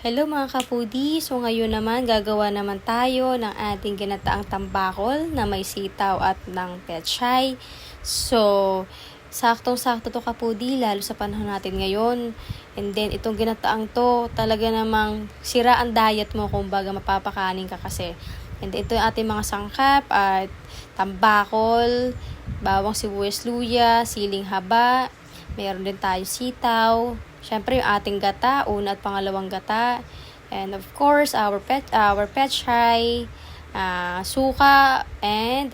Hello mga kapudi! So ngayon naman gagawa naman tayo ng ating ginataang tambakol na may sitaw at ng pechay. So saktong-sakto to kapudi lalo sa panahon natin ngayon. And then itong ginataang to talaga namang sira ang diet mo kung baga mapapakanin ka kasi. And then ito yung ating mga sangkap at tambakol, bawang sibuyas luya, siling haba, meron din tayo sitaw. Siyempre yung ating gata, una at pangalawang gata. And of course, our pechay, suka, and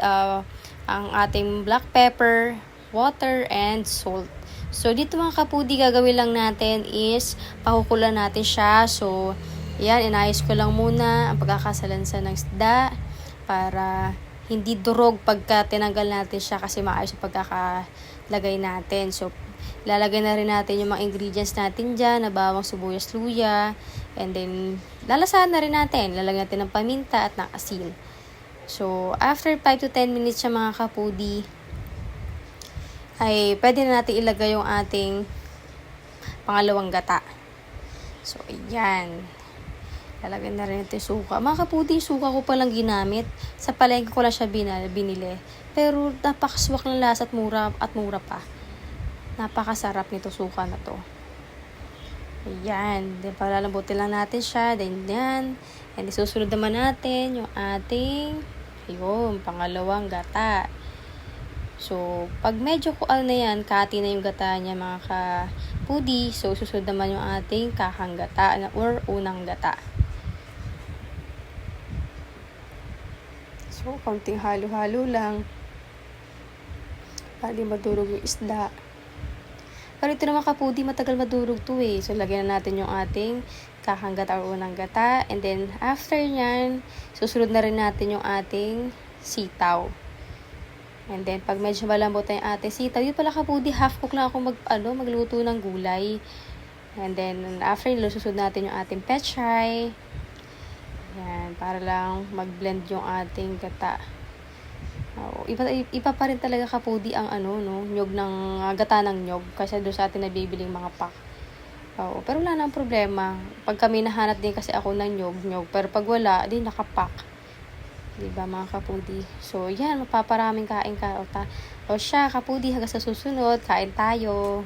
ang ating black pepper, water, and salt. So dito mga kapudi, gagawin lang natin is pakukulan natin siya. So yan, inayos ko lang muna ang pagkakasalansan ng isda para hindi durog pagka tinanggal natin siya kasi maayos yung pagkakalagay natin. So lalagay na rin natin yung mga ingredients natin dyan na bawang sibuyas luya. And then, lalasahan na rin natin. Lalagyan natin ng paminta at ng asin. So, after 5 to 10 minutes siya mga kapudi, ay pwede na natin ilagay yung ating pangalawang gata. So, ayan. Lalagyan na rin natin suka. Mga kapudi, suka ko palang ginamit. Sa palengke ko lang siya binili. Pero napakaswak ng lasa at mura pa. Napakasarap nito suka na to. Ayan. Then, palalambutin lang natin siya. Then, yan. And isusunod naman natin yung ating, pangalawang gata. So, pag medyo kual na yan, kati na yung gata niya mga kapudi. So, susunod naman yung ating kakang gata or unang gata. So, konting halo-halo lang. Para di madurog yung isda. Pero ito naman kapudi, matagal madurog to eh. So, lagyan na natin yung ating kakang gata or unang gata. And then, after nyan, susunod na rin natin yung ating sitaw. And then, pag medyo malambot na yung ating sitaw, yun pala kapudi, half cook lang ako magluto ng gulay. And then, after nilo, susunod natin yung ating pechay. Yan, para lang mag-blend yung ating gata. Iba pa rin talaga kapudi ang nyog ng gata ng nyog kasi doon sa atin nabibiling mga pack. Pero wala nang problema. Pag kami nahanap din kasi ako ng nyog, pero pag wala, di nakapack. Diba mga kapudi? So yan, mapaparaming kain ka. O siya kapudi, hanggang sa susunod, kain tayo.